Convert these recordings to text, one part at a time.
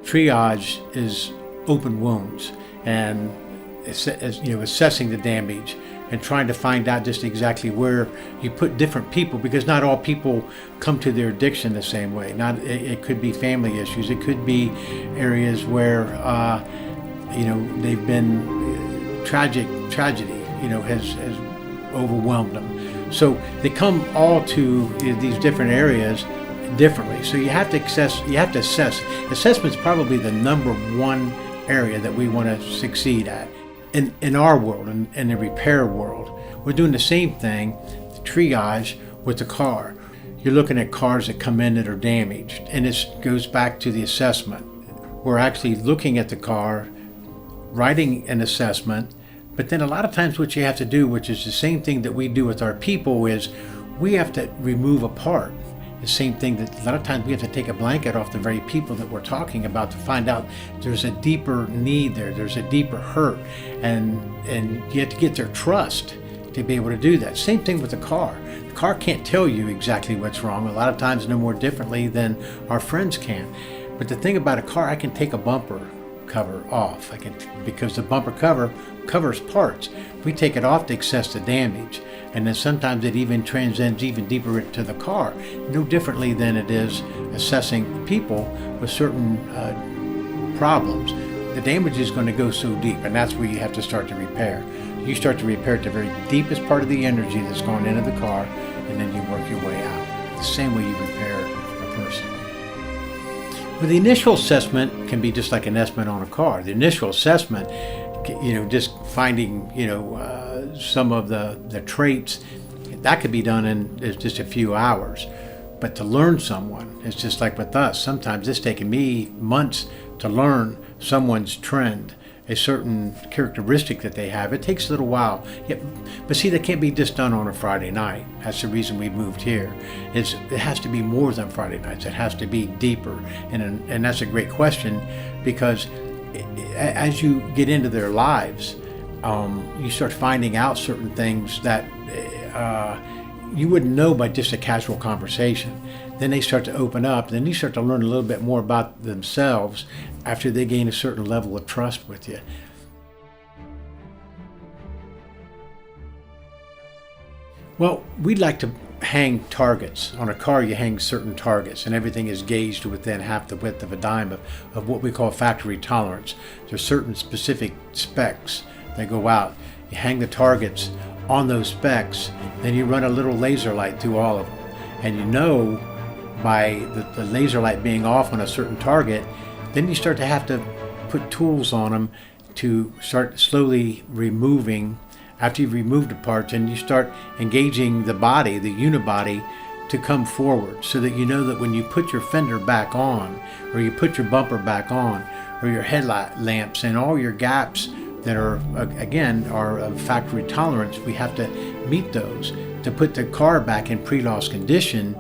Triage is open wounds and assessing the damage and trying to find out just exactly where you put different people, because not all people come to their addiction the same way. It could be family issues. It could be areas where they've been tragedy has overwhelmed them. So they come all to these different areas differently. So you have to assess. Assessment's probably the number one area that we want to succeed at. In our world, in the repair world, we're doing the same thing, the triage, with the car. You're looking at cars that come in that are damaged, and this goes back to the assessment. We're actually looking at the car, writing an assessment, but then a lot of times what you have to do, which is the same thing that we do with our people, is we have to remove a part. The same thing that a lot of times we have to take a blanket off the very people that we're talking about to find out there's a deeper need there's a deeper hurt, and you have to get their trust to be able to do that. Same thing with the car. The car can't tell you exactly what's wrong, a lot of times no more differently than our friends can. But the thing about a car, I can take a bumper cover off. Because the bumper cover covers parts. We take it off to assess the damage. And then sometimes it even transcends even deeper into the car, no differently than it is assessing people with certain problems. The damage is going to go so deep, and that's where you have to start to repair. You start to repair at the very deepest part of the energy that's gone into the car, and then you work your way out. The same way you repair a person. Well, the initial assessment can be just like an estimate on a car. The initial assessment, just finding, some of the traits, that could be done in just a few hours. But to learn someone, it's just like with us. Sometimes it's taken me months to learn someone's trend, a certain characteristic that they have. It takes a little while. But see, that can't be just done on a Friday night. That's the reason we moved here. It has to be more than Friday nights. It has to be deeper. And that's a great question, because as you get into their lives, you start finding out certain things that you wouldn't know by just a casual conversation. Then they start to open up. Then you start to learn a little bit more about themselves after they gain a certain level of trust with you. Well, we'd like to hang targets. On a car, you hang certain targets, and everything is gauged to within half the width of a dime of what we call factory tolerance. There's certain specific specs that go out. You hang the targets on those specs, then you run a little laser light through all of them. And by the laser light being off on a certain target, then you start to have to put tools on them to start slowly removing. After you've removed the parts, and you start engaging the body, the unibody, to come forward, so that you know that when you put your fender back on, or you put your bumper back on, or your headlight lamps, and all your gaps that are, again, are of factory tolerance, we have to meet those to put the car back in pre-loss condition.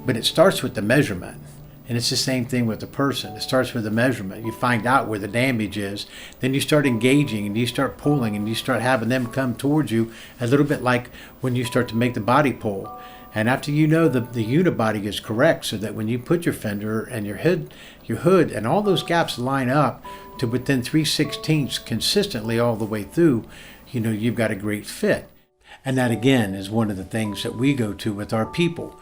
But it starts with the measurement. And it's the same thing with the person. It starts with the measurement. You find out where the damage is. Then you start engaging, and you start pulling, and you start having them come towards you, a little bit like when you start to make the body pull. And after you know the unibody is correct, so that when you put your fender and your hood and all those gaps line up to within 3/16 consistently all the way through, you've got a great fit. And that again is one of the things that we go to with our people.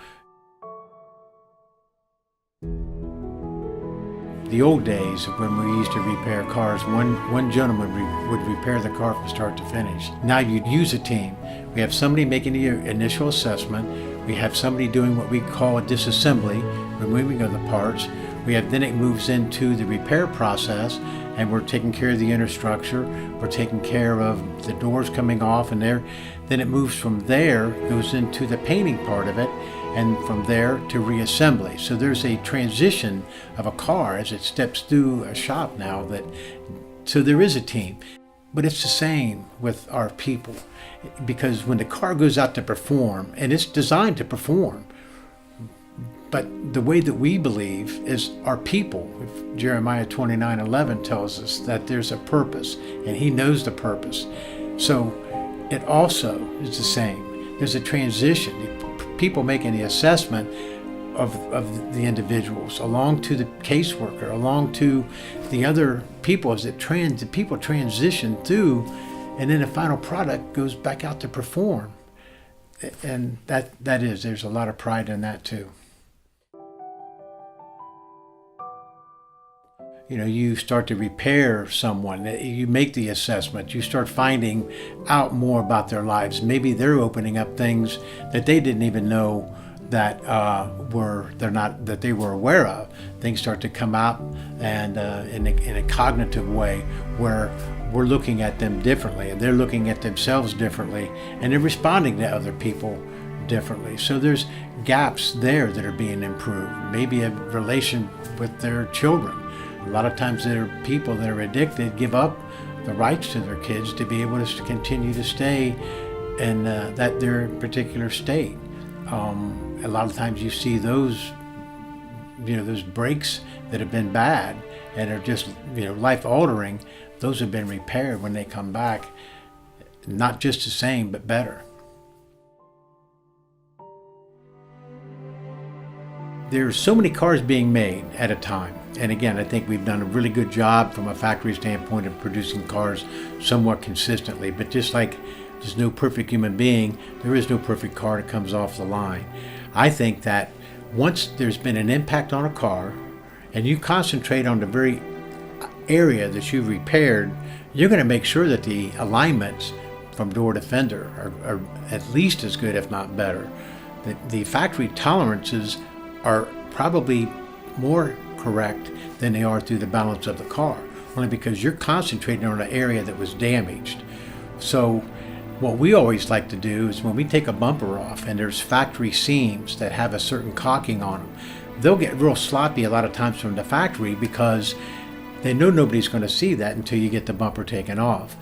The old days when we used to repair cars, one gentleman would repair the car from start to finish. Now you'd use a team. We have somebody making the initial assessment. We have somebody doing what we call a disassembly, removing of the parts. Then it moves into the repair process, and we're taking care of the inner structure. We're taking care of the doors coming off, and then it moves from there, goes into the painting part of it, and from there to reassembly. So there's a transition of a car as it steps through a shop now. So there is a team. But it's the same with our people, because when the car goes out to perform, and it's designed to perform, but the way that we believe is our people. Jeremiah 29:11 tells us that there's a purpose, and he knows the purpose. So it also is the same. There's a transition. People making the assessment of the individuals, along to the caseworker, along to the other people as the people transition through, and then the final product goes back out to perform. And there's a lot of pride in that too. You start to repair someone, you make the assessment, you start finding out more about their lives. Maybe they're opening up things that they didn't even know that they were aware of. Things start to come out, and in a cognitive way, where we're looking at them differently, and they're looking at themselves differently, and they're responding to other people differently. So there's gaps there that are being improved. Maybe a relation with their children. A lot of times there are people that are addicted give up the rights to their kids to be able to continue to stay in their particular state. A lot of times you see those breaks that have been bad and are just life altering. Those have been repaired when they come back, not just the same but better. There's so many cars being made at a time. And again, I think we've done a really good job from a factory standpoint of producing cars somewhat consistently. But just like there's no perfect human being, there is no perfect car that comes off the line. I think that once there's been an impact on a car and you concentrate on the very area that you've repaired, you're going to make sure that the alignments from door to fender are at least as good, if not better. The factory tolerances are probably more correct than they are through the balance of the car, only because you're concentrating on an area that was damaged. So what we always like to do is when we take a bumper off and there's factory seams that have a certain caulking on them, they'll get real sloppy a lot of times from the factory because they know nobody's going to see that until you get the bumper taken off.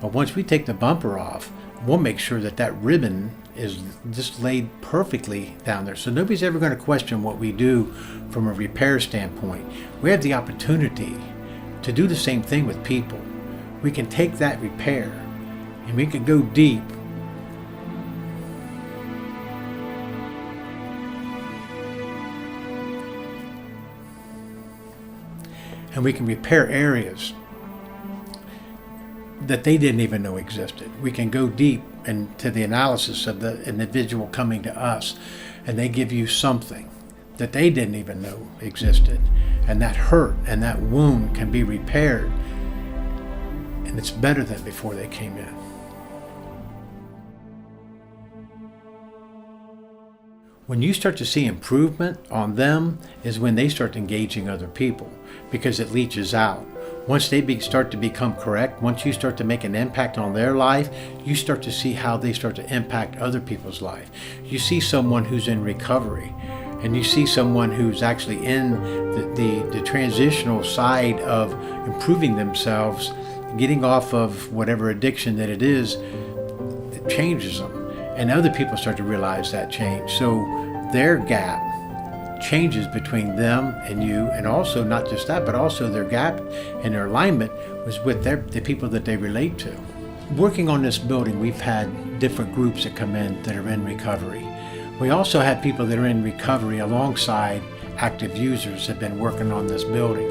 But once we take the bumper off, we'll make sure that ribbon is just laid perfectly down there. So nobody's ever going to question what we do from a repair standpoint. We have the opportunity to do the same thing with people. We can take that repair and we can go deep. And we can repair areas that they didn't even know existed. We can go deep into the analysis of the individual coming to us, and they give you something that they didn't even know existed. And that hurt and that wound can be repaired, and it's better than before they came in. When you start to see improvement on them is when they start engaging other people, because it leaches out. Once they start to become correct, once you start to make an impact on their life, you start to see how they start to impact other people's life. You see someone who's in recovery, and you see someone who's actually in the transitional side of improving themselves, getting off of whatever addiction that it is, it changes them. And other people start to realize that change. So their gap changes between them and you, and also not just that, but also their gap and their alignment was with the people that they relate to. Working on this building, we've had different groups that come in that are in recovery. We also have people that are in recovery alongside active users that have been working on this building.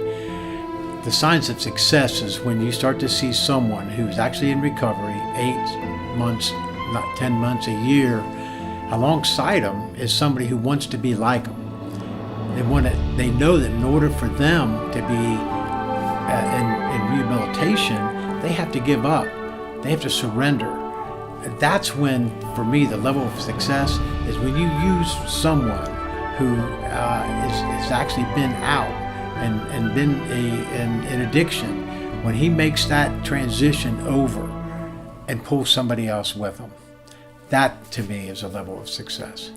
The signs of success is when you start to see someone who's actually in recovery 8 months, not 10 months, a year. Alongside them is somebody who wants to be like them. They know that in order for them to be in rehabilitation, they have to give up. They have to surrender. That's when, for me, the level of success is when you use someone who has actually been out and been in addiction, when he makes that transition over and pulls somebody else with him. That, to me, is a level of success.